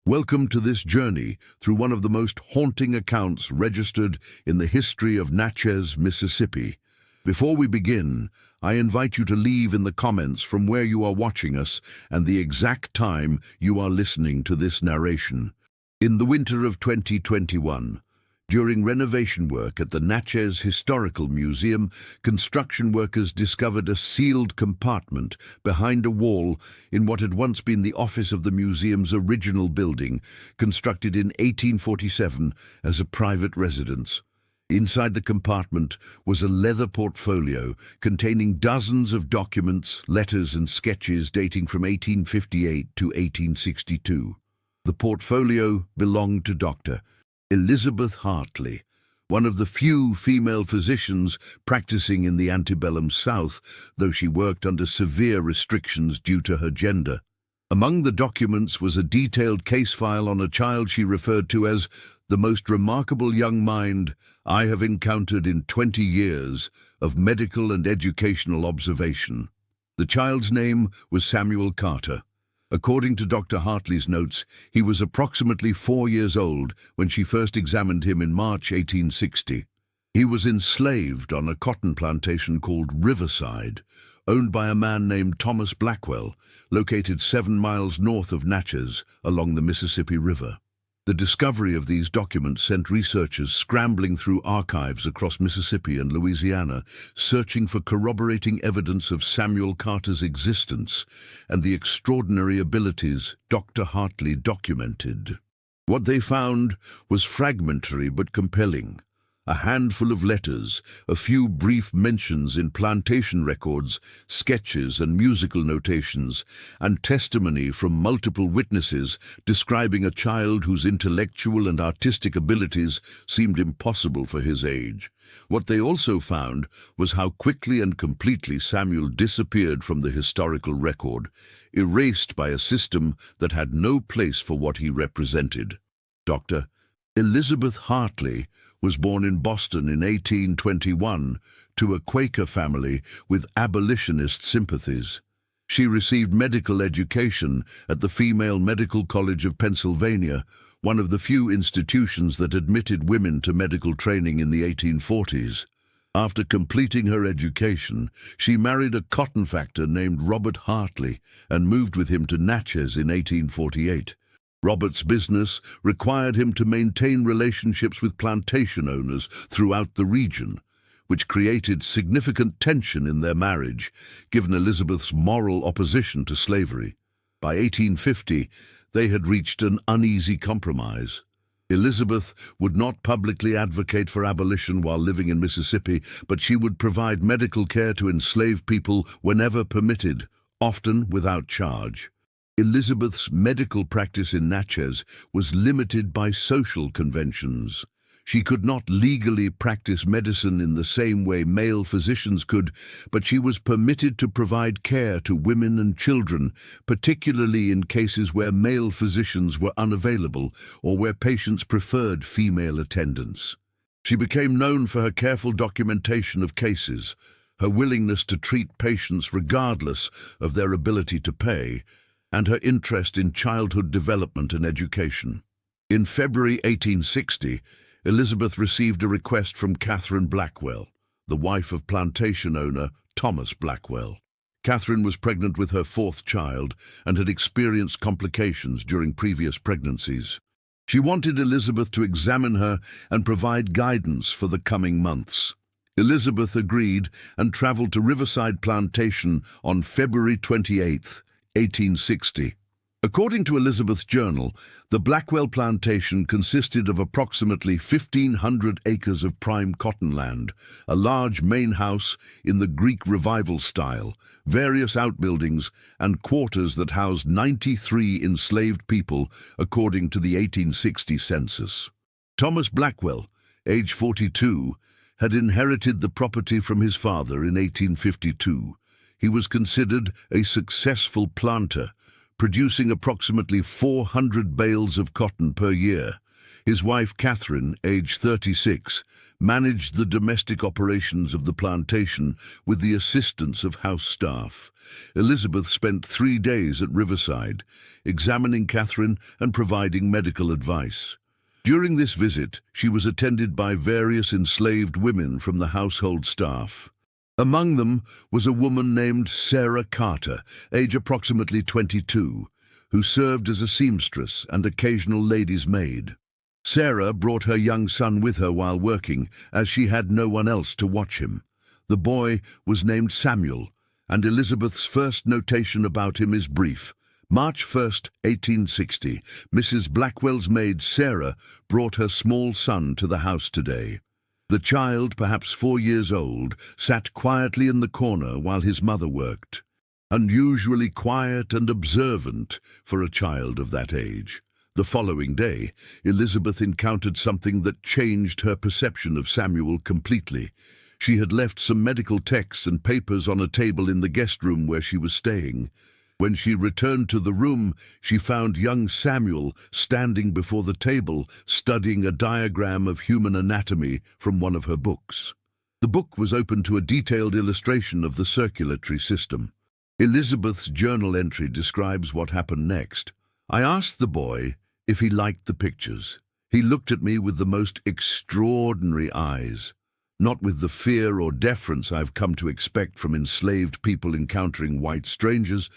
Welcome to this journey through one of the most haunting accounts registered in the history of Natchez, Mississippi. Before we begin, I invite you to leave in the comments from where you are watching us and the exact time you are listening to this narration. In the winter of 2021, during renovation work at the Natchez Historical Museum, construction workers discovered a sealed compartment behind a wall in what had once been the office of the museum's original building, constructed in 1847 as a private residence. Inside the compartment was a leather portfolio containing dozens of documents, letters and sketches dating from 1858 to 1862. The portfolio belonged to Dr. Elizabeth Hartley, one of the few female physicians practicing in the antebellum South, though she worked under severe restrictions due to her gender. Among the documents was a detailed case file on a child she referred to as the most remarkable young mind I have encountered in 20 years of medical and educational observation. The child's name was Samuel Carter. According to Dr. Hartley's notes, he was approximately 4 years old when she first examined him in March 1860. He was enslaved on a cotton plantation called Riverside, owned by a man named Thomas Blackwell, located 7 miles north of Natchez along the Mississippi River. The discovery of these documents sent researchers scrambling through archives across Mississippi and Louisiana, searching for corroborating evidence of Samuel Carter's existence and the extraordinary abilities Dr. Hartley documented. What they found was fragmentary but compelling. A handful of letters, a few brief mentions in plantation records, sketches and musical notations, and testimony from multiple witnesses describing a child whose intellectual and artistic abilities seemed impossible for his age. What they also found was how quickly and completely Samuel disappeared from the historical record, erased by a system that had no place for what he represented. Dr. Elizabeth Hartley was born in Boston in 1821 to a Quaker family with abolitionist sympathies. She received medical education at the Female Medical College of Pennsylvania, one of the few institutions that admitted women to medical training in the 1840s. After completing her education, she married a cotton factor named Robert Hartley and moved with him to Natchez in 1848. Robert's business required him to maintain relationships with plantation owners throughout the region, which created significant tension in their marriage, given Elizabeth's moral opposition to slavery. By 1850, they had reached an uneasy compromise. Elizabeth would not publicly advocate for abolition while living in Mississippi, but she would provide medical care to enslaved people whenever permitted, often without charge. Elizabeth's medical practice in Natchez was limited by social conventions. She could not legally practice medicine in the same way male physicians could, but she was permitted to provide care to women and children, particularly in cases where male physicians were unavailable or where patients preferred female attendants. She became known for her careful documentation of cases, her willingness to treat patients regardless of their ability to pay, and her interest in childhood development and education. In February 1860, Elizabeth received a request from Catherine Blackwell, the wife of plantation owner Thomas Blackwell. Catherine was pregnant with her 4th child and had experienced complications during previous pregnancies. She wanted Elizabeth to examine her and provide guidance for the coming months. Elizabeth agreed and traveled to Riverside Plantation on February 28th, 1860. According to Elizabeth's journal, the Blackwell plantation consisted of approximately 1,500 acres of prime cotton land, a large main house in the Greek Revival style, various outbuildings, and quarters that housed 93 enslaved people, according to the 1860 census. Thomas Blackwell, age 42, had inherited the property from his father in 1852. He was considered a successful planter, producing approximately 400 bales of cotton per year. His wife, Catherine, age 36, managed the domestic operations of the plantation with the assistance of house staff. Elizabeth spent 3 days at Riverside, examining Catherine and providing medical advice. During this visit, she was attended by various enslaved women from the household staff. Among them was a woman named Sarah Carter, age approximately 22, who served as a seamstress and occasional lady's maid. Sarah brought her young son with her while working, as she had no one else to watch him. The boy was named Samuel, and Elizabeth's first notation about him is brief. March 1st, 1860, Mrs. Blackwell's maid Sarah brought her small son to the house today. The child, perhaps 4 years old, sat quietly in the corner while his mother worked. Unusually quiet and observant for a child of that age. The following day, Elizabeth encountered something that changed her perception of Samuel completely. She had left some medical texts and papers on a table in the guest room where she was staying. When she returned to the room, she found young Samuel standing before the table, studying a diagram of human anatomy from one of her books. The book was open to a detailed illustration of the circulatory system. Elizabeth's journal entry describes what happened next. I asked the boy if he liked the pictures. He looked at me with the most extraordinary eyes, not with the fear or deference I've come to expect from enslaved people encountering white strangers,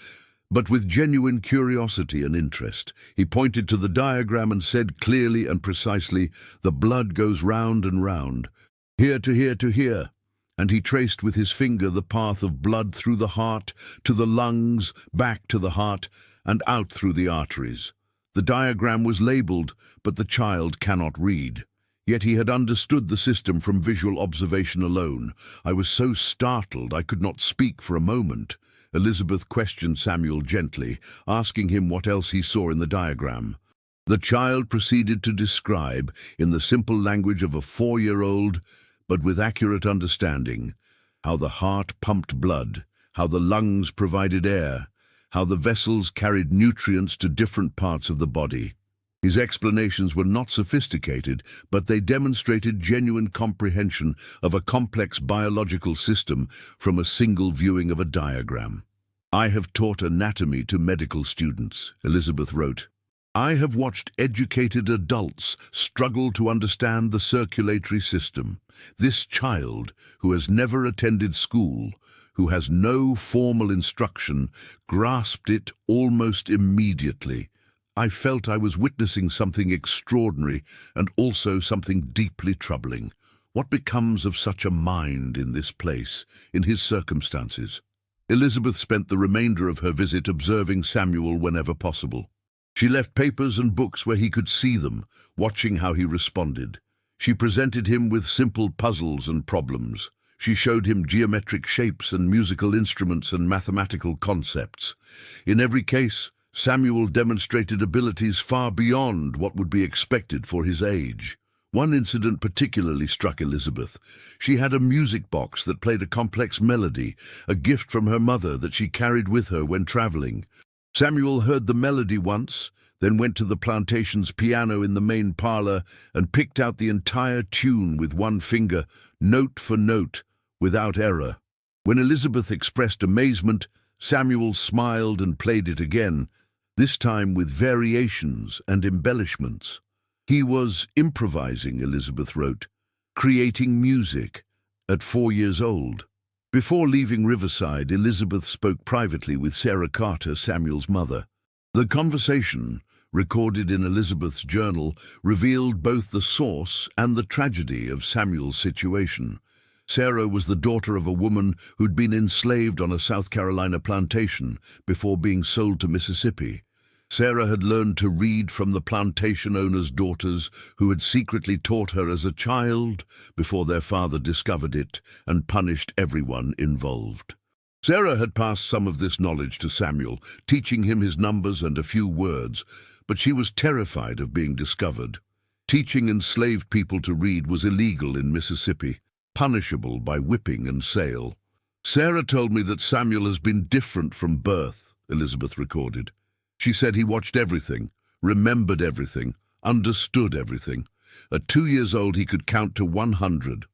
but with genuine curiosity and interest. He pointed to the diagram and said clearly and precisely, "The blood goes round and round, here to here to here." And he traced with his finger the path of blood through the heart, to the lungs, back to the heart, and out through the arteries. The diagram was labeled, but the child cannot read. Yet he had understood the system from visual observation alone. I was so startled I could not speak for a moment. Elizabeth questioned Samuel gently, asking him what else he saw in the diagram. The child proceeded to describe, in the simple language of a 4-year-old, but with accurate understanding, how the heart pumped blood, how the lungs provided air, how the vessels carried nutrients to different parts of the body. His explanations were not sophisticated, but they demonstrated genuine comprehension of a complex biological system from a single viewing of a diagram. I have taught anatomy to medical students, Elizabeth wrote. I have watched educated adults struggle to understand the circulatory system. This child, who has never attended school, who has no formal instruction, grasped it almost immediately. I felt I was witnessing something extraordinary and also something deeply troubling. What becomes of such a mind in this place, in his circumstances? Elizabeth spent the remainder of her visit observing Samuel whenever possible. She left papers and books where he could see them, watching how he responded. She presented him with simple puzzles and problems. She showed him geometric shapes and musical instruments and mathematical concepts. In every case, Samuel demonstrated abilities far beyond what would be expected for his age. One incident particularly struck Elizabeth. She had a music box that played a complex melody, a gift from her mother that she carried with her when traveling. Samuel heard the melody once, then went to the plantation's piano in the main parlor and picked out the entire tune with one finger, note for note, without error. When Elizabeth expressed amazement, Samuel smiled and played it again, this time with variations and embellishments. He was improvising, Elizabeth wrote, creating music at 4 years old. Before leaving Riverside, Elizabeth spoke privately with Sarah Carter, Samuel's mother. The conversation, recorded in Elizabeth's journal, revealed both the source and the tragedy of Samuel's situation. Sarah was the daughter of a woman who'd been enslaved on a South Carolina plantation before being sold to Mississippi. Sarah had learned to read from the plantation owner's daughters, who had secretly taught her as a child before their father discovered it and punished everyone involved. Sarah had passed some of this knowledge to Samuel, teaching him his numbers and a few words, but she was terrified of being discovered. Teaching enslaved people to read was illegal in Mississippi, punishable by whipping and sale. Sarah told me that Samuel has been different from birth, Elizabeth recorded. She said he watched everything, remembered everything, understood everything. At 2 years old, he could count to 100.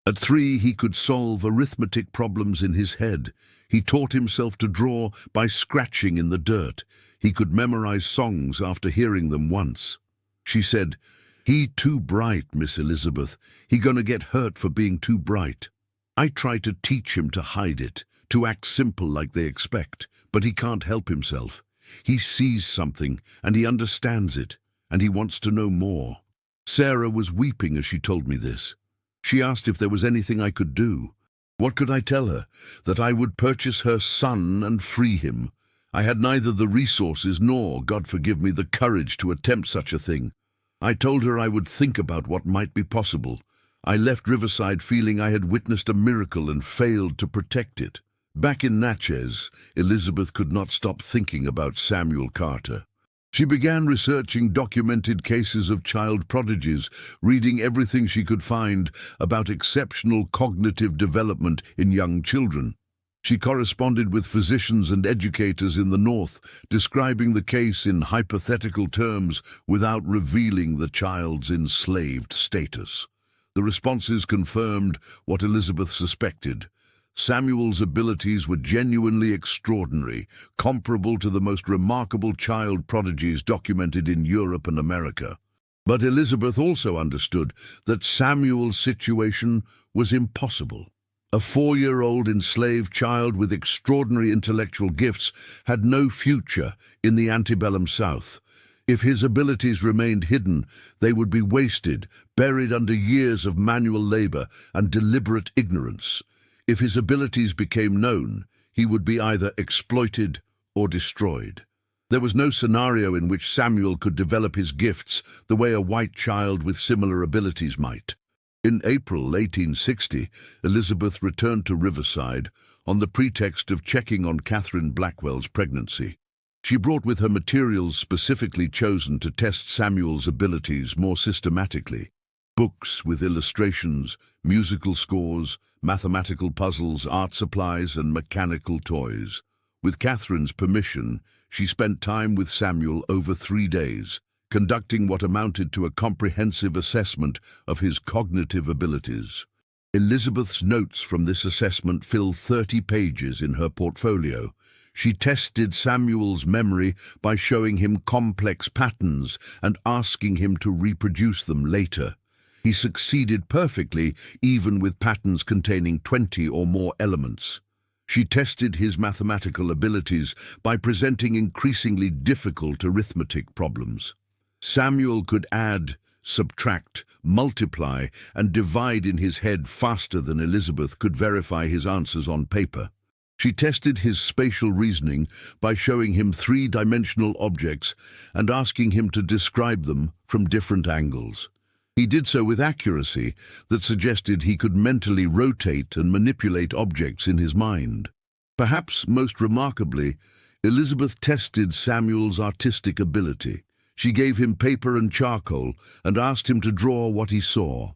At 3, he could solve arithmetic problems in his head. He taught himself to draw by scratching in the dirt. He could memorize songs after hearing them once. She said, "He too bright, Miss Elizabeth. He gonna get hurt for being too bright." I try to teach him to hide it, to act simple like they expect, but he can't help himself. He sees something, and he understands it, and he wants to know more. Sarah was weeping as she told me this. She asked if there was anything I could do. What could I tell her? That I would purchase her son and free him. I had neither the resources nor, God forgive me, the courage to attempt such a thing. I told her I would think about what might be possible. I left Riverside feeling I had witnessed a miracle and failed to protect it. Back in Natchez, Elizabeth could not stop thinking about Samuel Carter. She began researching documented cases of child prodigies, reading everything she could find about exceptional cognitive development in young children. She corresponded with physicians and educators in the North, describing the case in hypothetical terms without revealing the child's enslaved status. The responses confirmed what Elizabeth suspected. Samuel's abilities were genuinely extraordinary, comparable to the most remarkable child prodigies documented in Europe and America. But Elizabeth also understood that Samuel's situation was impossible. A 4-year-old enslaved child with extraordinary intellectual gifts had no future in the antebellum South. If his abilities remained hidden, they would be wasted, buried under years of manual labor and deliberate ignorance. If his abilities became known, he would be either exploited or destroyed. There was no scenario in which Samuel could develop his gifts the way a white child with similar abilities might. In April 1860, Elizabeth returned to Riverside on the pretext of checking on Catherine Blackwell's pregnancy. She brought with her materials specifically chosen to test Samuel's abilities more systematically. Books with illustrations, musical scores, mathematical puzzles, art supplies, and mechanical toys. With Catherine's permission, she spent time with Samuel over 3 days, conducting what amounted to a comprehensive assessment of his cognitive abilities. Elizabeth's notes from this assessment fill 30 pages in her portfolio. She tested Samuel's memory by showing him complex patterns and asking him to reproduce them later. He succeeded perfectly, even with patterns containing 20 or more elements. She tested his mathematical abilities by presenting increasingly difficult arithmetic problems. Samuel could add, subtract, multiply, and divide in his head faster than Elizabeth could verify his answers on paper. She tested his spatial reasoning by showing him 3-dimensional objects and asking him to describe them from different angles. He did so with accuracy that suggested he could mentally rotate and manipulate objects in his mind. Perhaps most remarkably, Elizabeth tested Samuel's artistic ability. She gave him paper and charcoal and asked him to draw what he saw.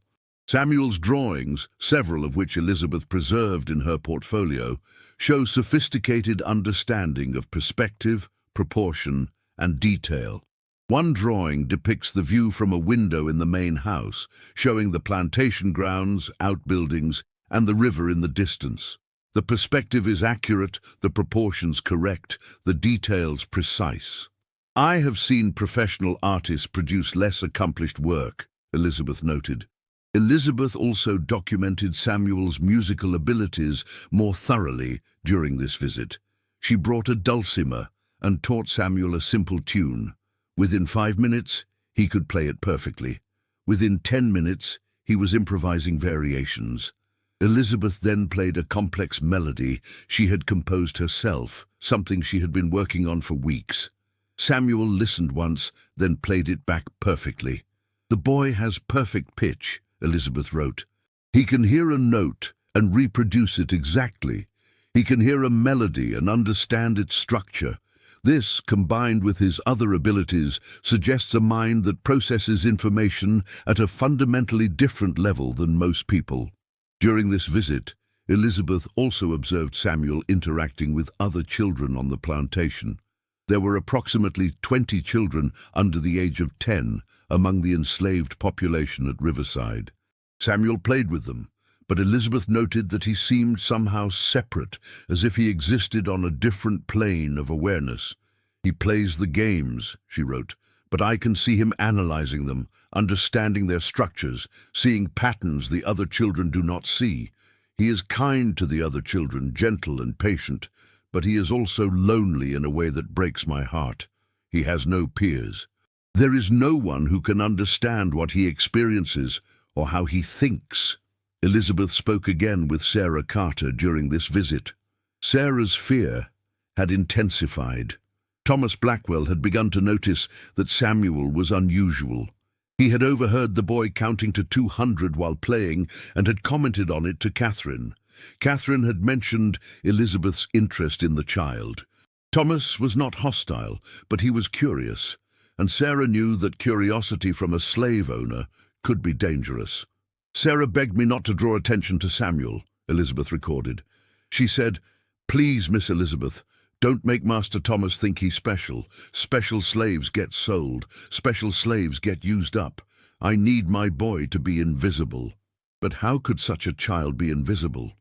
Samuel's drawings, several of which Elizabeth preserved in her portfolio, show sophisticated understanding of perspective, proportion, and detail. One drawing depicts the view from a window in the main house, showing the plantation grounds, outbuildings, and the river in the distance. The perspective is accurate, the proportions correct, the details precise. "I have seen professional artists produce less accomplished work," Elizabeth noted. Elizabeth also documented Samuel's musical abilities more thoroughly during this visit. She brought a dulcimer and taught Samuel a simple tune. Within 5 minutes, he could play it perfectly. Within 10 minutes, he was improvising variations. Elizabeth then played a complex melody she had composed herself, something she had been working on for weeks. Samuel listened once, then played it back perfectly. "The boy has perfect pitch," Elizabeth wrote. "He can hear a note and reproduce it exactly. He can hear a melody and understand its structure. This, combined with his other abilities, suggests a mind that processes information at a fundamentally different level than most people." During this visit, Elizabeth also observed Samuel interacting with other children on the plantation. There were approximately 20 children under the age of 10 among the enslaved population at Riverside. Samuel played with them, but Elizabeth noted that he seemed somehow separate, as if he existed on a different plane of awareness. "He plays the games," she wrote, "but I can see him analyzing them, understanding their structures, seeing patterns the other children do not see. He is kind to the other children, gentle and patient, but he is also lonely in a way that breaks my heart. He has no peers. There is no one who can understand what he experiences or how he thinks." Elizabeth spoke again with Sarah Carter during this visit. Sarah's fear had intensified. Thomas Blackwell had begun to notice that Samuel was unusual. He had overheard the boy counting to 200 while playing and had commented on it to Catherine. Catherine had mentioned Elizabeth's interest in the child. Thomas was not hostile, but he was curious, and Sarah knew that curiosity from a slave owner could be dangerous. "Sarah begged me not to draw attention to Samuel," Elizabeth recorded. She said, "Please, Miss Elizabeth, don't make Master Thomas think he's special. Special slaves get sold. Special slaves get used up. I need my boy to be invisible." But how could such a child be invisible?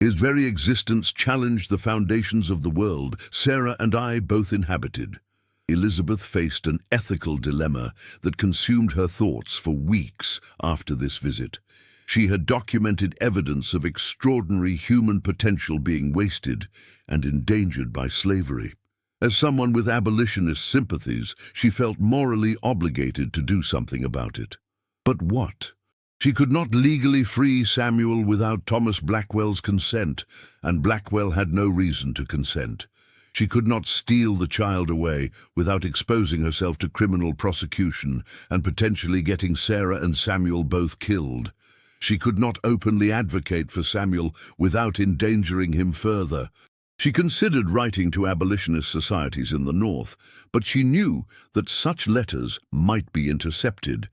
His very existence challenged the foundations of the world Sarah and I both inhabited. Elizabeth faced an ethical dilemma that consumed her thoughts for weeks after this visit. She had documented evidence of extraordinary human potential being wasted and endangered by slavery. As someone with abolitionist sympathies, she felt morally obligated to do something about it. But what? She could not legally free Samuel without Thomas Blackwell's consent, and Blackwell had no reason to consent. She could not steal the child away without exposing herself to criminal prosecution and potentially getting Sarah and Samuel both killed. She could not openly advocate for Samuel without endangering him further. She considered writing to abolitionist societies in the North, but she knew that such letters might be intercepted.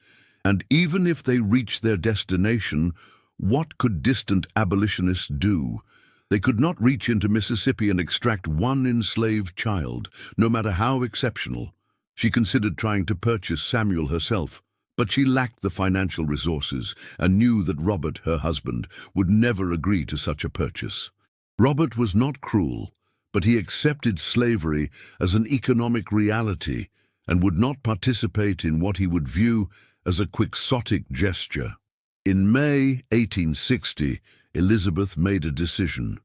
And even if they reached their destination, what could distant abolitionists do? They could not reach into Mississippi and extract one enslaved child, no matter how exceptional. She considered trying to purchase Samuel herself, but she lacked the financial resources and knew that Robert, her husband, would never agree to such a purchase. Robert was not cruel, but he accepted slavery as an economic reality and would not participate in what he would view as a quixotic gesture. In May 1860, Elizabeth made a decision.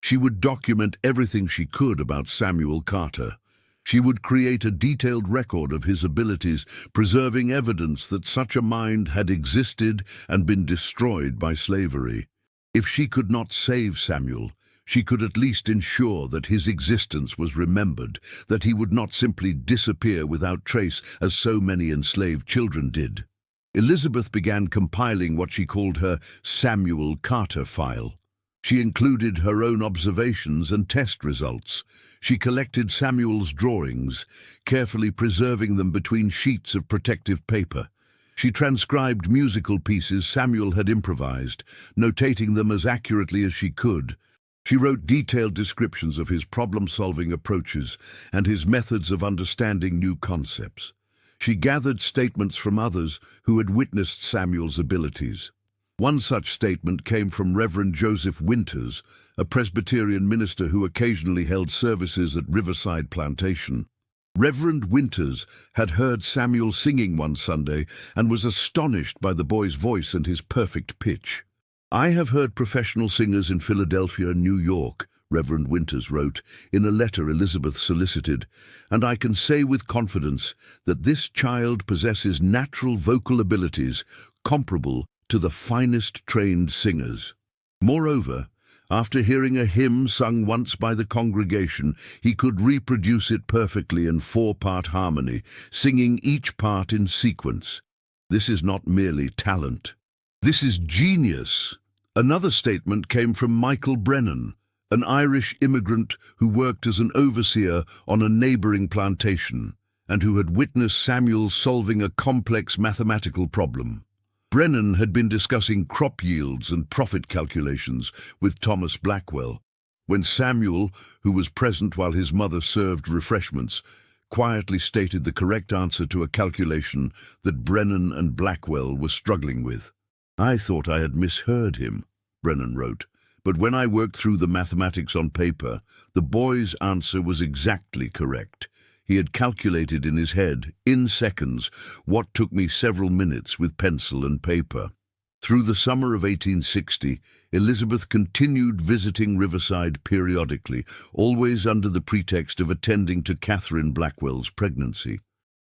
She would document everything she could about Samuel Carter. She would create a detailed record of his abilities, preserving evidence that such a mind had existed and been destroyed by slavery. If she could not save Samuel, she could at least ensure that his existence was remembered, that he would not simply disappear without trace as so many enslaved children did. Elizabeth began compiling what she called her Samuel Carter file. She included her own observations and test results. She collected Samuel's drawings, carefully preserving them between sheets of protective paper. She transcribed musical pieces Samuel had improvised, notating them as accurately as she could. She wrote detailed descriptions of his problem-solving approaches and his methods of understanding new concepts. She gathered statements from others who had witnessed Samuel's abilities. One such statement came from Reverend Joseph Winters, a Presbyterian minister who occasionally held services at Riverside Plantation. Reverend Winters had heard Samuel singing one Sunday and was astonished by the boy's voice and his perfect pitch. "I have heard professional singers in Philadelphia and New York," Reverend Winters wrote in a letter Elizabeth solicited, "and I can say with confidence that this child possesses natural vocal abilities comparable to the finest trained singers." Moreover, after hearing a hymn sung once by the congregation, he could reproduce it perfectly in 4-part harmony, singing each part in sequence. This is not merely talent. This is genius. Another statement came from Michael Brennan, an Irish immigrant who worked as an overseer on a neighboring plantation and who had witnessed Samuel solving a complex mathematical problem. Brennan had been discussing crop yields and profit calculations with Thomas Blackwell when Samuel, who was present while his mother served refreshments, quietly stated the correct answer to a calculation that Brennan and Blackwell were struggling with. "I thought I had misheard him," Brennan wrote, "but when I worked through the mathematics on paper, the boy's answer was exactly correct. He had calculated in his head, in seconds, what took me several minutes with pencil and paper." Through the summer of 1860, Elizabeth continued visiting Riverside periodically, always under the pretext of attending to Catherine Blackwell's pregnancy.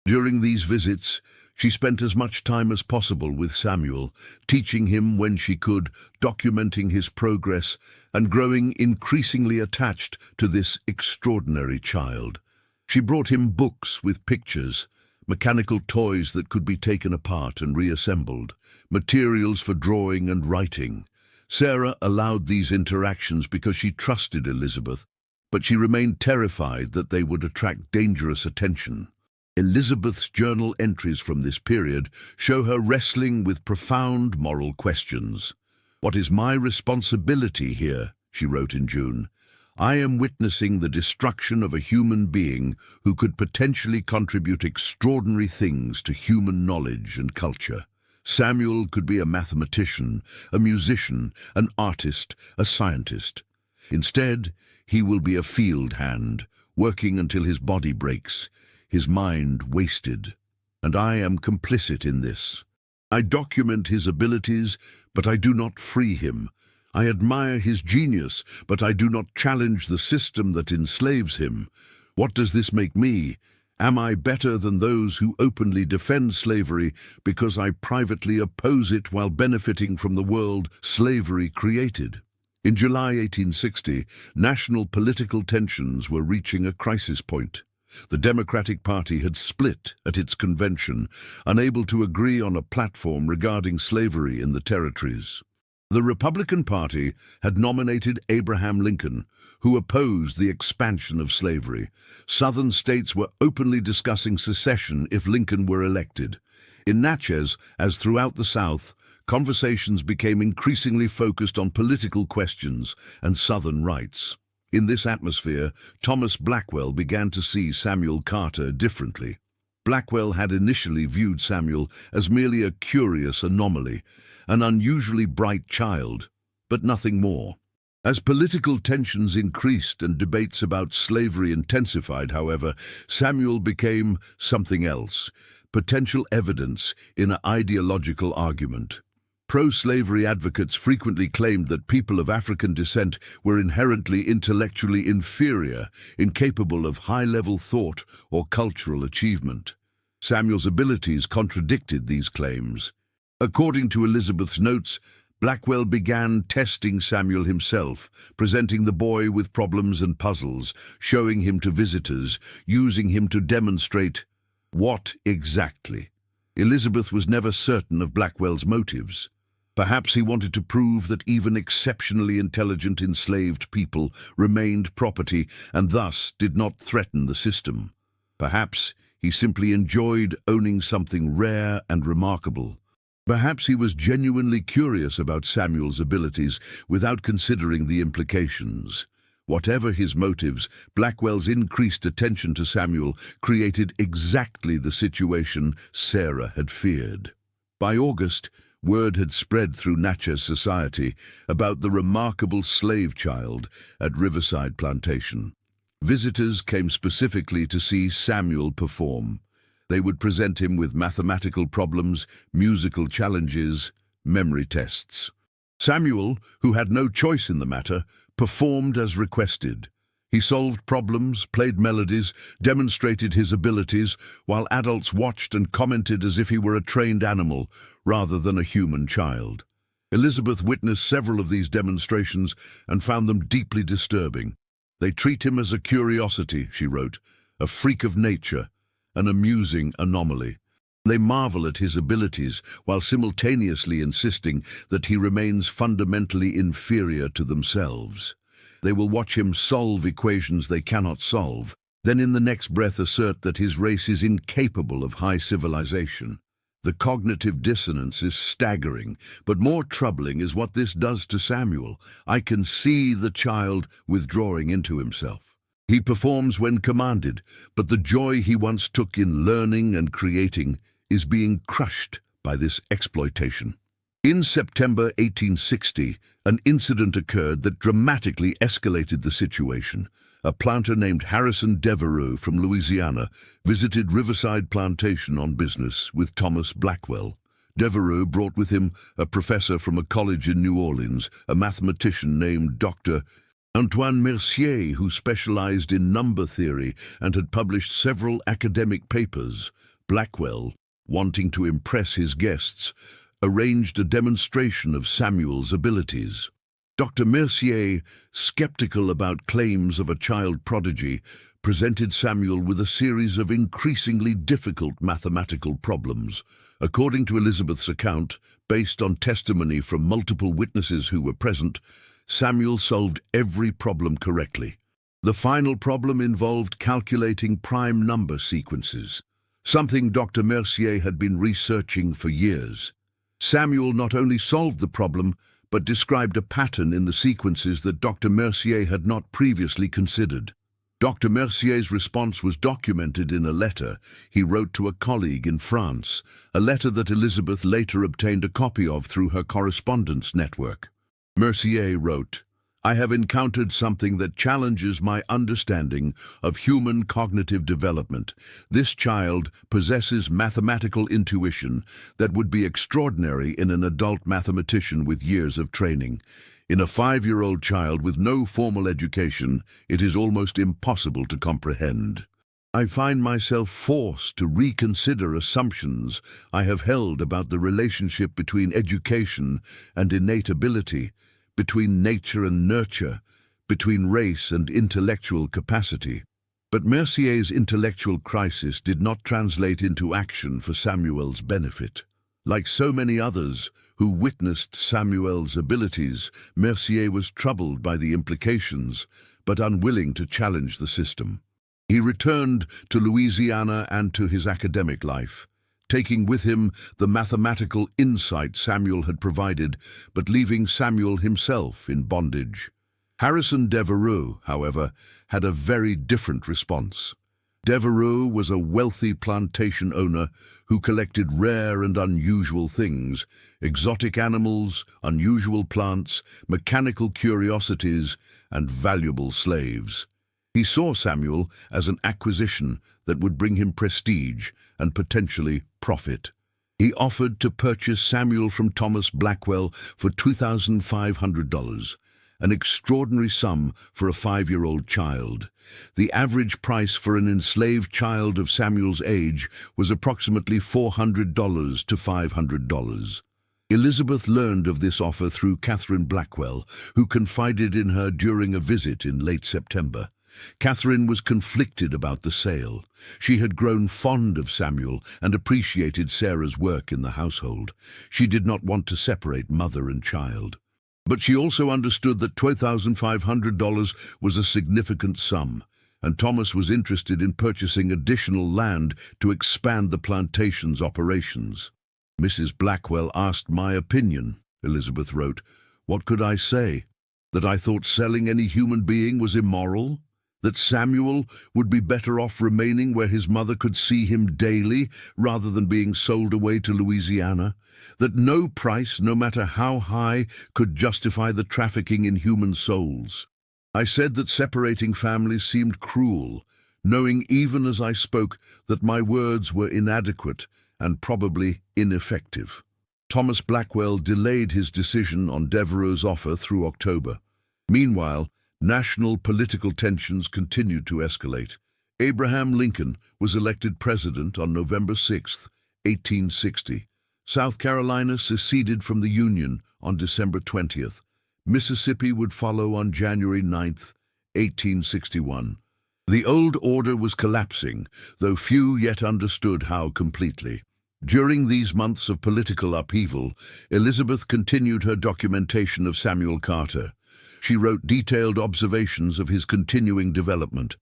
During these visits, she spent as much time as possible with Samuel, teaching him when she could, documenting his progress, and growing increasingly attached to this extraordinary child. She brought him books with pictures, mechanical toys that could be taken apart and reassembled, materials for drawing and writing. Sarah allowed these interactions because she trusted Elizabeth, but she remained terrified that they would attract dangerous attention. Elizabeth's journal entries from this period show her wrestling with profound moral questions. "What is my responsibility here?" she wrote in June. "I am witnessing the destruction of a human being who could potentially contribute extraordinary things to human knowledge and culture. Samuel could be a mathematician, a musician, an artist, a scientist. Instead, he will be a field hand, working until his body breaks, his mind wasted. And I am complicit in this. I document his abilities, but I do not free him. I admire his genius, but I do not challenge the system that enslaves him. What does this make me? Am I better than those who openly defend slavery because I privately oppose it while benefiting from the world slavery created?" In July 1860, national political tensions were reaching a crisis point. The Democratic Party had split at its convention, unable to agree on a platform regarding slavery in the territories. The Republican Party had nominated Abraham Lincoln, who opposed the expansion of slavery. Southern states were openly discussing secession if Lincoln were elected. In Natchez, as throughout the South, conversations became increasingly focused on political questions and Southern rights. In this atmosphere, Thomas Blackwell began to see Samuel Carter differently. Blackwell had initially viewed Samuel as merely a curious anomaly, an unusually bright child, but nothing more. As political tensions increased and debates about slavery intensified, however, Samuel became something else, potential evidence in an ideological argument. Pro-slavery advocates frequently claimed that people of African descent were inherently intellectually inferior, incapable of high-level thought or cultural achievement. Samuel's abilities contradicted these claims. According to Elizabeth's notes, Blackwell began testing Samuel himself, presenting the boy with problems and puzzles, showing him to visitors, using him to demonstrate what exactly. Elizabeth was never certain of Blackwell's motives. Perhaps he wanted to prove that even exceptionally intelligent enslaved people remained property and thus did not threaten the system. Perhaps he simply enjoyed owning something rare and remarkable. Perhaps he was genuinely curious about Samuel's abilities without considering the implications. Whatever his motives, Blackwell's increased attention to Samuel created exactly the situation Sarah had feared. By August, word had spread through Natchez society about the remarkable slave child at Riverside Plantation. Visitors came specifically to see Samuel perform. They would present him with mathematical problems, musical challenges, memory tests. Samuel, who had no choice in the matter, performed as requested. He solved problems, played melodies, demonstrated his abilities, while adults watched and commented as if he were a trained animal rather than a human child. Elizabeth witnessed several of these demonstrations and found them deeply disturbing. "They treat him as a curiosity," she wrote, "a freak of nature, an amusing anomaly. They marvel at his abilities while simultaneously insisting that he remains fundamentally inferior to themselves. They will watch him solve equations they cannot solve, then in the next breath assert that his race is incapable of high civilization. The cognitive dissonance is staggering, but more troubling is what this does to Samuel. I can see the child withdrawing into himself. He performs when commanded, but the joy he once took in learning and creating is being crushed by this exploitation. In September 1860, an incident occurred that dramatically escalated the situation. A planter named Harrison Devereux from Louisiana visited Riverside Plantation on business with Thomas Blackwell. Devereux brought with him a professor from a college in New Orleans, a mathematician named Dr. Antoine Mercier, who specialized in number theory and had published several academic papers. Blackwell, wanting to impress his guests, arranged a demonstration of Samuel's abilities. Dr. Mercier, skeptical about claims of a child prodigy, presented Samuel with a series of increasingly difficult mathematical problems. According to Elizabeth's account, based on testimony from multiple witnesses who were present, Samuel solved every problem correctly. The final problem involved calculating prime number sequences, something Dr. Mercier had been researching for years. Samuel not only solved the problem, but described a pattern in the sequences that Dr. Mercier had not previously considered. Dr. Mercier's response was documented in a letter he wrote to a colleague in France, a letter that Elizabeth later obtained a copy of through her correspondence network. Mercier wrote, "I have encountered something that challenges my understanding of human cognitive development. This child possesses mathematical intuition that would be extraordinary in an adult mathematician with years of training. In a 5-year-old child with no formal education, it is almost impossible to comprehend. I find myself forced to reconsider assumptions I have held about the relationship between education and innate ability, between nature and nurture, between race and intellectual capacity." But Mercier's intellectual crisis did not translate into action for Samuel's benefit. Like so many others who witnessed Samuel's abilities, Mercier was troubled by the implications, but unwilling to challenge the system. He returned to Louisiana and to his academic life, taking with him the mathematical insight Samuel had provided, but leaving Samuel himself in bondage. Harrison Devereux, however, had a very different response. Devereux was a wealthy plantation owner who collected rare and unusual things, exotic animals, unusual plants, mechanical curiosities, and valuable slaves. He saw Samuel as an acquisition that would bring him prestige and potentially profit. He offered to purchase Samuel from Thomas Blackwell for $2,500, an extraordinary sum for a 5-year-old child. The average price for an enslaved child of Samuel's age was approximately $400 to $500. Elizabeth learned of this offer through Catherine Blackwell, who confided in her during a visit in late September. Catherine was conflicted about the sale. She had grown fond of Samuel and appreciated Sarah's work in the household. She did not want to separate mother and child. But she also understood that $2,500 was a significant sum, and Thomas was interested in purchasing additional land to expand the plantation's operations. "Mrs. Blackwell asked my opinion," Elizabeth wrote. "What could I say? That I thought selling any human being was immoral? That Samuel would be better off remaining where his mother could see him daily rather than being sold away to Louisiana? That no price, no matter how high, could justify the trafficking in human souls? I said that separating families seemed cruel, knowing even as I spoke that my words were inadequate and probably ineffective." Thomas Blackwell delayed his decision on Devereux's offer through October. Meanwhile, national political tensions continued to escalate. Abraham Lincoln was elected president on November 6, 1860. South Carolina seceded from the Union on December 20th. Mississippi would follow on January 9th, 1861. The old order was collapsing, though few yet understood how completely. During these months of political upheaval, Elizabeth continued her documentation of Samuel Carter. She wrote detailed observations of his continuing development.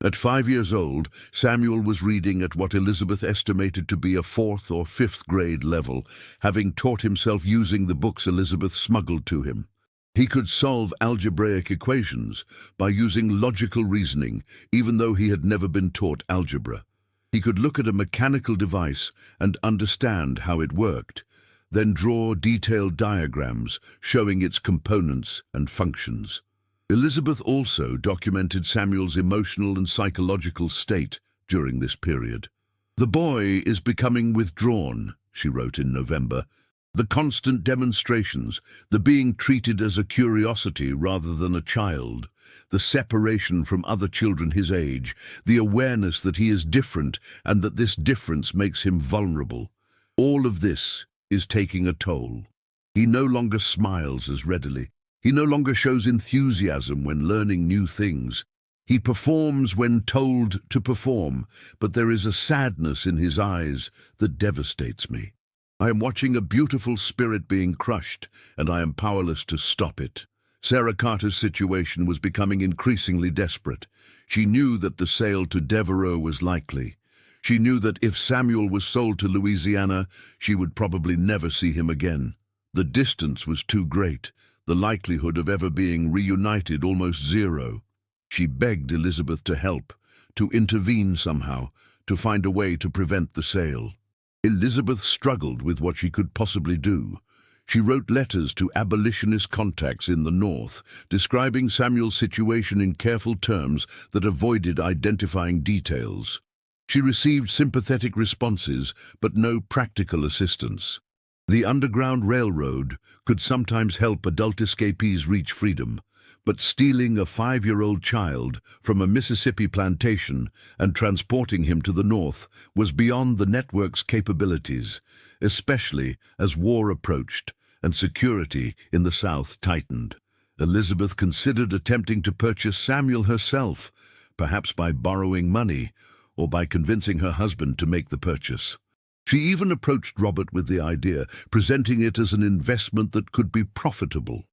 At 5 years old, Samuel was reading at what Elizabeth estimated to be a 4th or 5th grade level, having taught himself using the books Elizabeth smuggled to him. He could solve algebraic equations by using logical reasoning, even though he had never been taught algebra. He could look at a mechanical device and understand how it worked, then draw detailed diagrams showing its components and functions. Elizabeth also documented Samuel's emotional and psychological state during this period. "The boy is becoming withdrawn," she wrote in November. "The constant demonstrations, the being treated as a curiosity rather than a child, the separation from other children his age, the awareness that he is different and that this difference makes him vulnerable. All of this is taking a toll. He no longer smiles as readily. He no longer shows enthusiasm when learning new things. He performs when told to perform, but there is a sadness in his eyes that devastates me. I am watching a beautiful spirit being crushed, and I am powerless to stop it." Sarah Carter's situation was becoming increasingly desperate. She knew that the sale to Devereaux was likely. She knew that if Samuel was sold to Louisiana, she would probably never see him again. The distance was too great, the likelihood of ever being reunited almost zero. She begged Elizabeth to help, to intervene somehow, to find a way to prevent the sale. Elizabeth struggled with what she could possibly do. She wrote letters to abolitionist contacts in the North, describing Samuel's situation in careful terms that avoided identifying details. She received sympathetic responses, but no practical assistance. The Underground Railroad could sometimes help adult escapees reach freedom, but stealing a 5-year-old child from a Mississippi plantation and transporting him to the North was beyond the network's capabilities, especially as war approached and security in the South tightened. Elizabeth considered attempting to purchase Samuel herself, perhaps by borrowing money or by convincing her husband to make the purchase. She even approached Robert with the idea, presenting it as an investment that could be profitable.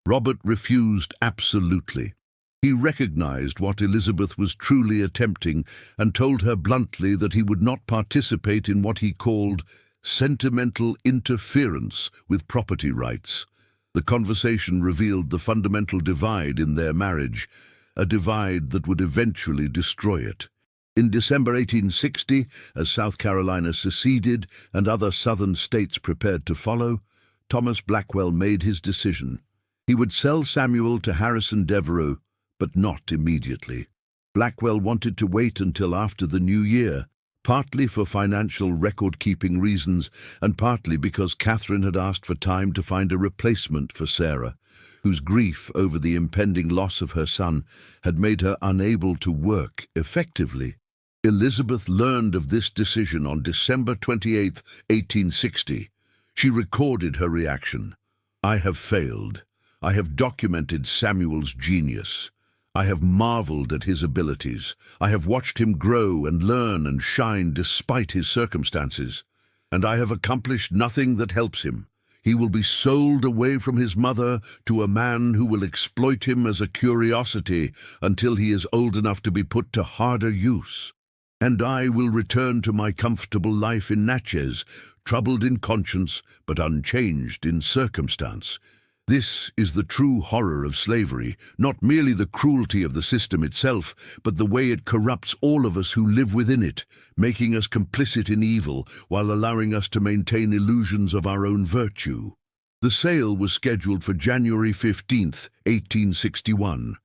Robert refused absolutely. He recognized what Elizabeth was truly attempting and told her bluntly that he would not participate in what he called sentimental interference with property rights. The conversation revealed the fundamental divide in their marriage, a divide that would eventually destroy it. In December 1860, as South Carolina seceded and other southern states prepared to follow, Thomas Blackwell made his decision. He would sell Samuel to Harrison Devereaux, but not immediately. Blackwell wanted to wait until after the new year, partly for financial record-keeping reasons and partly because Catherine had asked for time to find a replacement for Sarah, whose grief over the impending loss of her son had made her unable to work effectively. Elizabeth learned of this decision on December 28, 1860. She recorded her reaction. "I have failed. I have documented Samuel's genius. I have marveled at his abilities. I have watched him grow and learn and shine despite his circumstances. And I have accomplished nothing that helps him. He will be sold away from his mother to a man who will exploit him as a curiosity until he is old enough to be put to harder use. And I will return to my comfortable life in Natchez, troubled in conscience but unchanged in circumstance. This is the true horror of slavery, not merely the cruelty of the system itself, but the way it corrupts all of us who live within it, making us complicit in evil while allowing us to maintain illusions of our own virtue." The sale was scheduled for January 15, 1861.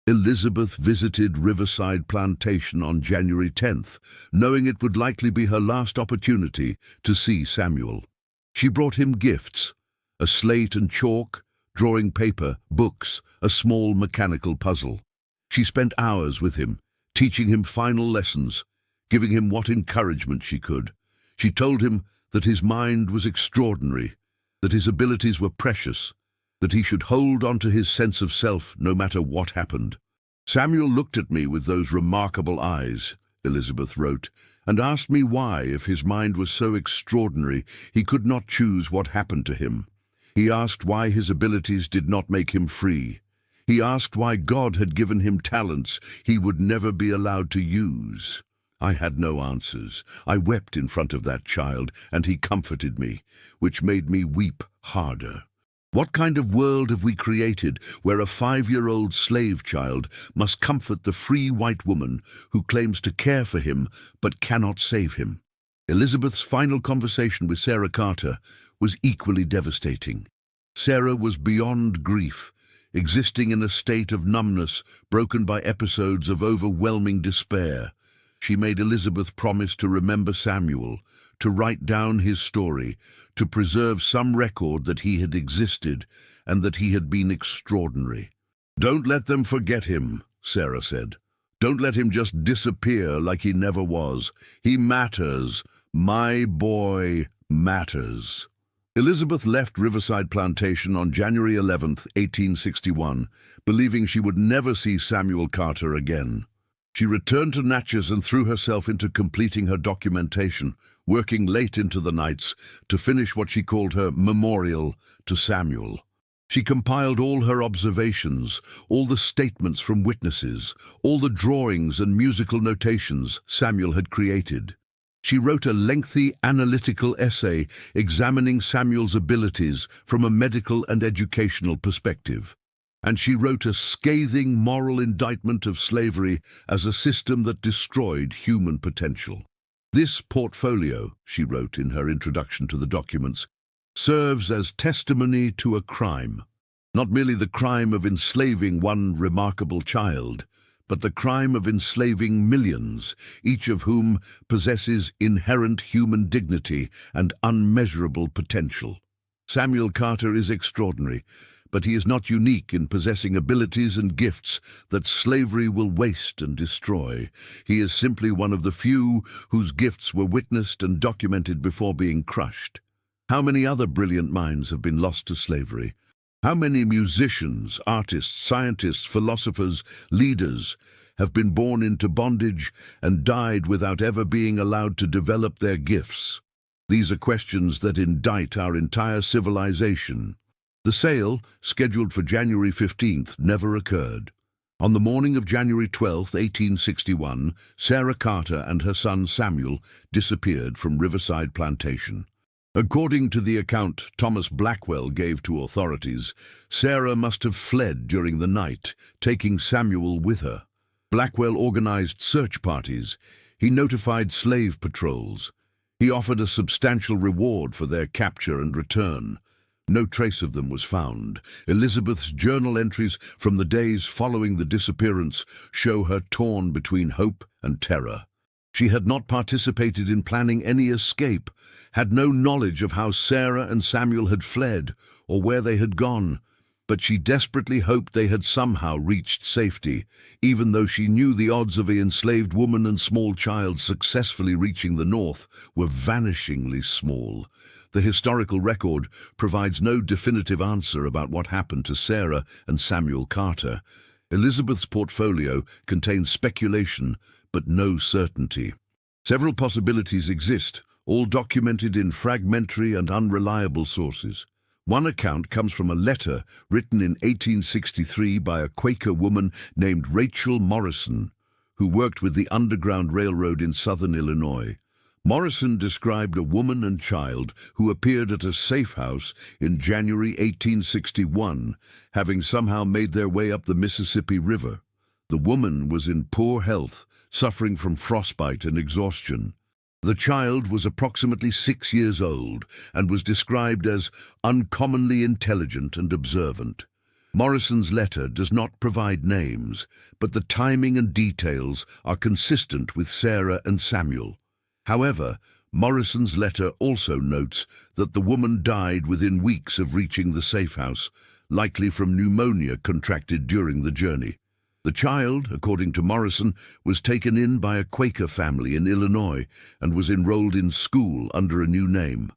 Elizabeth visited Riverside Plantation on January 10th, knowing it would likely be her last opportunity to see Samuel. She brought him gifts, a slate and chalk, drawing paper, books, a small mechanical puzzle. She spent hours with him, teaching him final lessons, giving him what encouragement she could. She told him that his mind was extraordinary, that his abilities were precious, that he should hold on to his sense of self no matter what happened. "Samuel looked at me with those remarkable eyes," Elizabeth wrote, "and asked me why, if his mind was so extraordinary, he could not choose what happened to him. He asked why his abilities did not make him free. He asked why God had given him talents he would never be allowed to use. I had no answers. I wept in front of that child, and he comforted me, which made me weep harder. What kind of world have we created where a 5-year-old slave child must comfort the free white woman who claims to care for him but cannot save him? Elizabeth's final conversation with Sarah Carter was equally devastating. Sarah was beyond grief, existing in a state of numbness broken by episodes of overwhelming despair. She made Elizabeth promise to remember Samuel, to write down his story, to preserve some record that he had existed and that he had been extraordinary. "Don't let them forget him," Sarah said. "Don't let him just disappear like he never was. He matters. My boy matters." Elizabeth left Riverside Plantation on January 11, 1861, believing she would never see Samuel Carter again. She returned to Natchez and threw herself into completing her documentation, working late into the nights to finish what she called her memorial to Samuel. She compiled all her observations, all the statements from witnesses, all the drawings and musical notations Samuel had created. She wrote a lengthy analytical essay examining Samuel's abilities from a medical and educational perspective. And she wrote a scathing moral indictment of slavery as a system that destroyed human potential. "This portfolio," she wrote in her introduction to the documents, "serves as testimony to a crime. Not merely the crime of enslaving one remarkable child, but the crime of enslaving millions, each of whom possesses inherent human dignity and unmeasurable potential. Samuel Carter is extraordinary, but he is not unique in possessing abilities and gifts that slavery will waste and destroy. He is simply one of the few whose gifts were witnessed and documented before being crushed. How many other brilliant minds have been lost to slavery? How many musicians, artists, scientists, philosophers, leaders have been born into bondage and died without ever being allowed to develop their gifts? These are questions that indict our entire civilization. The sale, scheduled for January 15th, never occurred. On the morning of January 12, 1861, Sarah Carter and her son Samuel disappeared from Riverside Plantation. According to the account Thomas Blackwell gave to authorities, Sarah must have fled during the night, taking Samuel with her. Blackwell organized search parties. He notified slave patrols. He offered a substantial reward for their capture and return. No trace of them was found. Elizabeth's journal entries from the days following the disappearance show her torn between hope and terror. She had not participated in planning any escape, had no knowledge of how Sarah and Samuel had fled or where they had gone, but she desperately hoped they had somehow reached safety, even though she knew the odds of an enslaved woman and small child successfully reaching the North were vanishingly small. The historical record provides no definitive answer about what happened to Sarah and Samuel Carter. Elizabeth's portfolio contains speculation, but no certainty. Several possibilities exist, all documented in fragmentary and unreliable sources. One account comes from a letter written in 1863 by a Quaker woman named Rachel Morrison, who worked with the Underground Railroad in southern Illinois. Morrison described a woman and child who appeared at a safe house in January 1861, having somehow made their way up the Mississippi River. The woman was in poor health, suffering from frostbite and exhaustion. The child was approximately 6 years old and was described as uncommonly intelligent and observant. Morrison's letter does not provide names, but the timing and details are consistent with Sarah and Samuel. However, Morrison's letter also notes that the woman died within weeks of reaching the safe house, likely from pneumonia contracted during the journey. The child, according to Morrison, was taken in by a Quaker family in Illinois and was enrolled in school under a new name.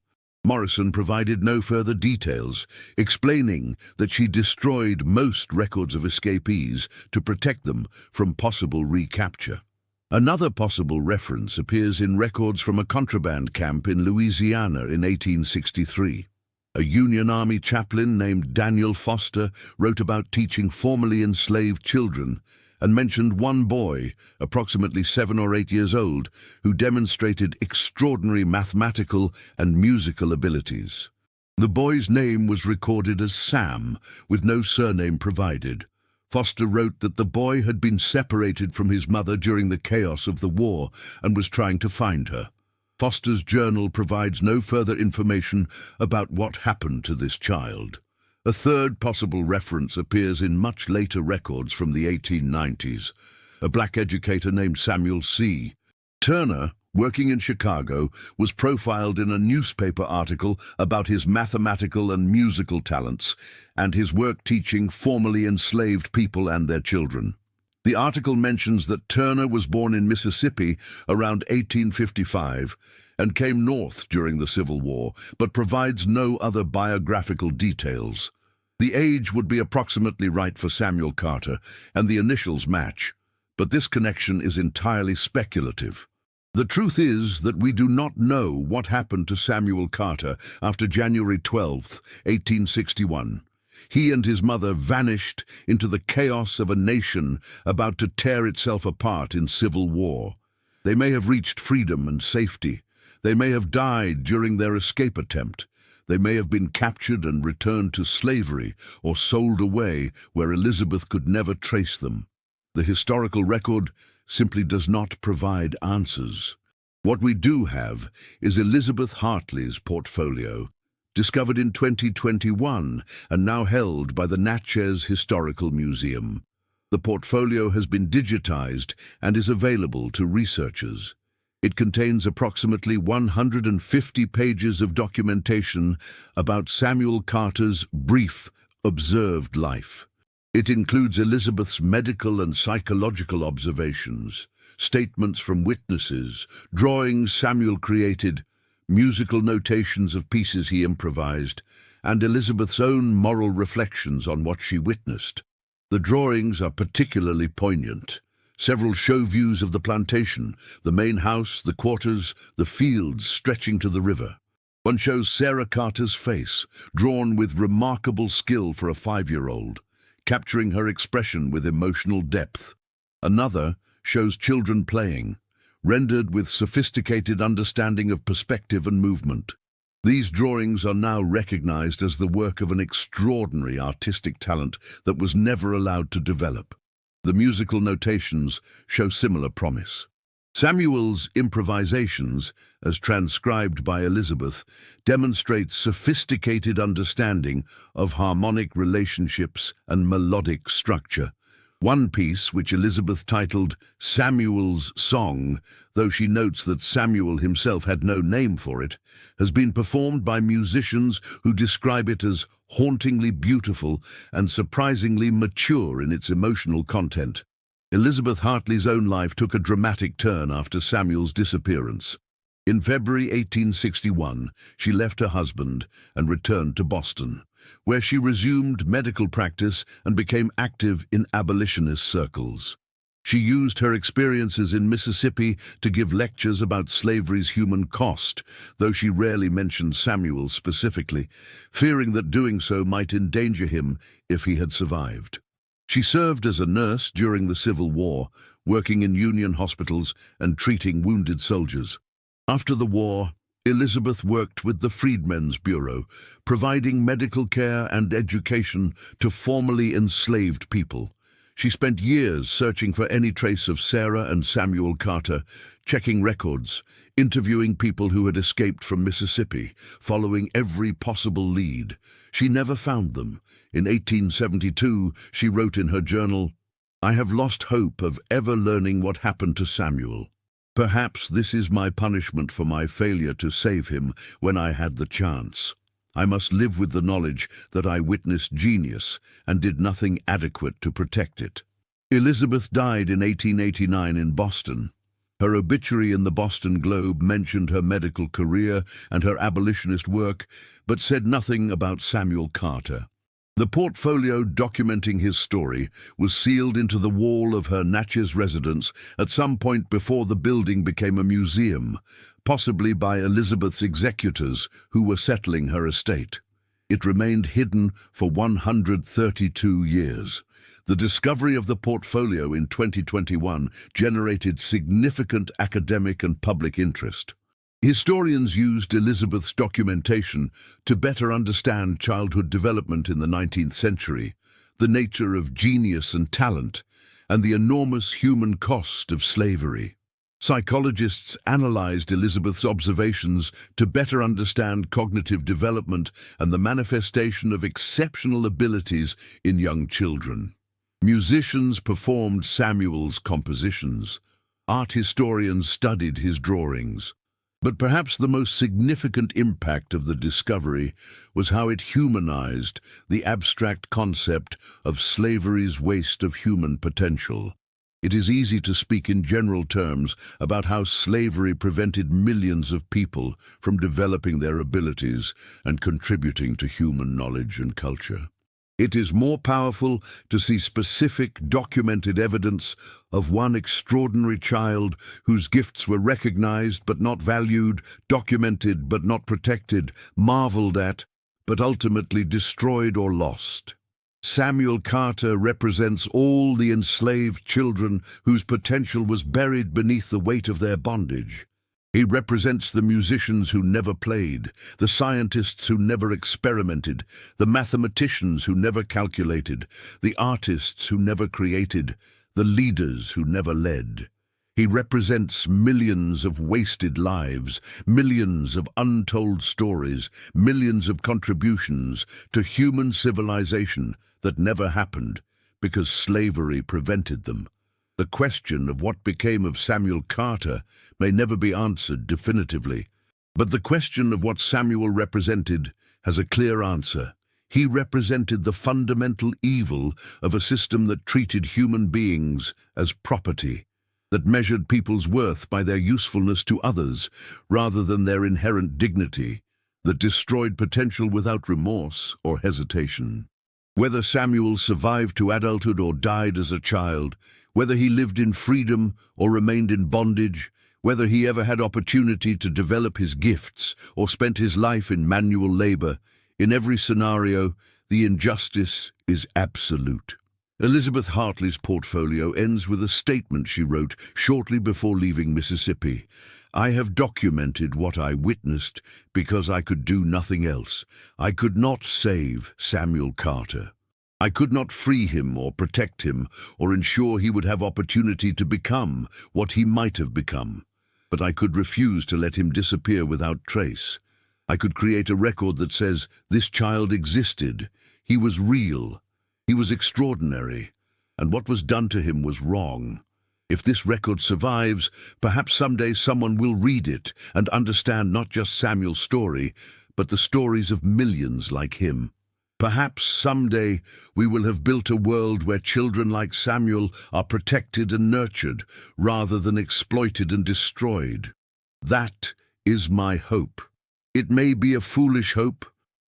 Morrison provided no further details, explaining that she destroyed most records of escapees to protect them from possible recapture. Another possible reference appears in records from a contraband camp in Louisiana in 1863. A Union Army chaplain named Daniel Foster wrote about teaching formerly enslaved children and mentioned one boy, approximately 7 or 8 years old, who demonstrated extraordinary mathematical and musical abilities. The boy's name was recorded as Sam, with no surname provided. Foster wrote that the boy had been separated from his mother during the chaos of the war and was trying to find her. Foster's journal provides no further information about what happened to this child. A third possible reference appears in much later records from the 1890s. A black educator named Samuel C. Turner, working in Chicago, was profiled in a newspaper article about his mathematical and musical talents and his work teaching formerly enslaved people and their children. The article mentions that Turner was born in Mississippi around 1855 and came north during the Civil War, but provides no other biographical details. The age would be approximately right for Samuel Carter, and the initials match, but this connection is entirely speculative. The truth is that we do not know what happened to Samuel Carter after January 12, 1861. He and his mother vanished into the chaos of a nation about to tear itself apart in civil war. They may have reached freedom and safety. They may have died during their escape attempt. They may have been captured and returned to slavery or sold away where Elizabeth could never trace them. The historical record simply does not provide answers. What we do have is Elizabeth Hartley's portfolio, discovered in 2021 and now held by the Natchez Historical Museum. The portfolio has been digitized and is available to researchers. It contains approximately 150 pages of documentation about Samuel Carter's brief, observed life. It includes Elizabeth's medical and psychological observations, statements from witnesses, drawings Samuel created, musical notations of pieces he improvised, and Elizabeth's own moral reflections on what she witnessed. The drawings are particularly poignant. Several show views of the plantation, the main house, the quarters, the fields stretching to the river. One shows Sarah Carter's face, drawn with remarkable skill for a 5-year-old, capturing her expression with emotional depth. Another shows children playing, rendered with sophisticated understanding of perspective and movement. These drawings are now recognized as the work of an extraordinary artistic talent that was never allowed to develop. The musical notations show similar promise. Samuel's improvisations, as transcribed by Elizabeth, demonstrate sophisticated understanding of harmonic relationships and melodic structure. One piece, which Elizabeth titled Samuel's Song, though she notes that Samuel himself had no name for it, has been performed by musicians who describe it as hauntingly beautiful and surprisingly mature in its emotional content. Elizabeth Hartley's own life took a dramatic turn after Samuel's disappearance. In February 1861, she left her husband and returned to Boston, where she resumed medical practice and became active in abolitionist circles. She used her experiences in Mississippi to give lectures about slavery's human cost, though she rarely mentioned Samuel specifically, fearing that doing so might endanger him if he had survived. She served as a nurse during the Civil War, working in Union hospitals and treating wounded soldiers. After the war, Elizabeth worked with the Freedmen's Bureau, providing medical care and education to formerly enslaved people. She spent years searching for any trace of Sarah and Samuel Carter, checking records, interviewing people who had escaped from Mississippi, following every possible lead. She never found them. In 1872, she wrote in her journal, "I have lost hope of ever learning what happened to Samuel. Perhaps this is my punishment for my failure to save him when I had the chance. I must live with the knowledge that I witnessed genius and did nothing adequate to protect it." Elizabeth died in 1889 in Boston. Her obituary in the Boston Globe mentioned her medical career and her abolitionist work, but said nothing about Samuel Carter. The portfolio documenting his story was sealed into the wall of her Natchez residence at some point before the building became a museum, possibly by Elizabeth's executors who were settling her estate. It remained hidden for 132 years. The discovery of the portfolio in 2021 generated significant academic and public interest. Historians used Elizabeth's documentation to better understand childhood development in the 19th century, the nature of genius and talent, and the enormous human cost of slavery. Psychologists analyzed Elizabeth's observations to better understand cognitive development and the manifestation of exceptional abilities in young children. Musicians performed Samuel's compositions. Art historians studied his drawings. But perhaps the most significant impact of the discovery was how it humanized the abstract concept of slavery's waste of human potential. It is easy to speak in general terms about how slavery prevented millions of people from developing their abilities and contributing to human knowledge and culture. It is more powerful to see specific, documented evidence of one extraordinary child whose gifts were recognized but not valued, documented but not protected, marveled at, but ultimately destroyed or lost. Samuel Carter represents all the enslaved children whose potential was buried beneath the weight of their bondage. He represents the musicians who never played, the scientists who never experimented, the mathematicians who never calculated, the artists who never created, the leaders who never led. He represents millions of wasted lives, millions of untold stories, millions of contributions to human civilization that never happened because slavery prevented them. The question of what became of Samuel Carter may never be answered definitively, but the question of what Samuel represented has a clear answer. He represented the fundamental evil of a system that treated human beings as property, that measured people's worth by their usefulness to others rather than their inherent dignity, that destroyed potential without remorse or hesitation. Whether Samuel survived to adulthood or died as a child, whether he lived in freedom or remained in bondage, whether he ever had opportunity to develop his gifts or spent his life in manual labor, in every scenario, the injustice is absolute. Elizabeth Hartley's portfolio ends with a statement she wrote shortly before leaving Mississippi. "I have documented what I witnessed because I could do nothing else. I could not save Samuel Carter. I could not free him or protect him or ensure he would have opportunity to become what he might have become. But I could refuse to let him disappear without trace. I could create a record that says this child existed. He was real. He was extraordinary. And what was done to him was wrong. If this record survives, perhaps someday someone will read it and understand not just Samuel's story, but the stories of millions like him. Perhaps someday we will have built a world where children like Samuel are protected and nurtured rather than exploited and destroyed. That is my hope. It may be a foolish hope,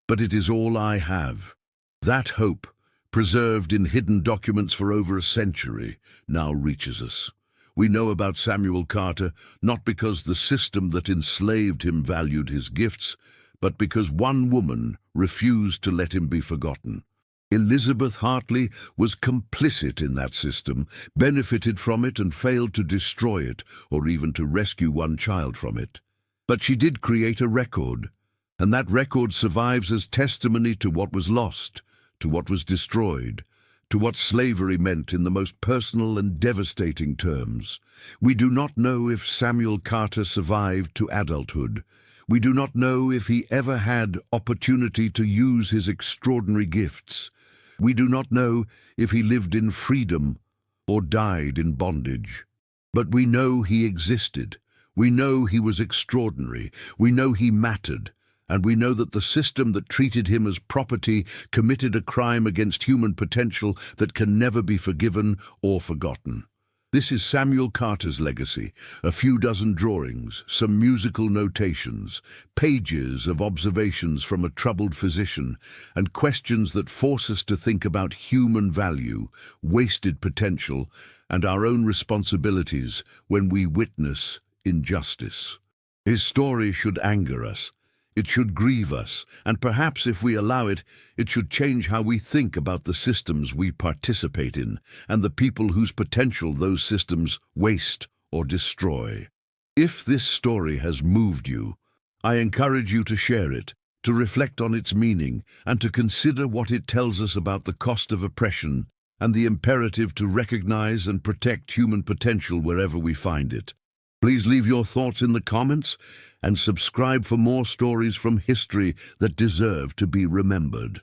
but it is all I have. That hope, preserved in hidden documents for over a century, now reaches us. We know about Samuel Carter not because the system that enslaved him valued his gifts, but because one woman refused to let him be forgotten. Elizabeth Hartley was complicit in that system, benefited from it and failed to destroy it or even to rescue one child from it. But she did create a record, and that record survives as testimony to what was lost, to what was destroyed, to what slavery meant in the most personal and devastating terms. We do not know if Samuel Carter survived to adulthood. We do not know if he ever had opportunity to use his extraordinary gifts. We do not know if he lived in freedom or died in bondage. But we know he existed. We know he was extraordinary. We know he mattered. And we know that the system that treated him as property committed a crime against human potential that can never be forgiven or forgotten. This is Samuel Carter's legacy, a few dozen drawings, some musical notations, pages of observations from a troubled physician, and questions that force us to think about human value, wasted potential, and our own responsibilities when we witness injustice. His story should anger us. It should grieve us, and perhaps if we allow it, it should change how we think about the systems we participate in and the people whose potential those systems waste or destroy. If this story has moved you, I encourage you to share it, to reflect on its meaning, and to consider what it tells us about the cost of oppression and the imperative to recognize and protect human potential wherever we find it. Please leave your thoughts in the comments and subscribe for more stories from history that deserve to be remembered.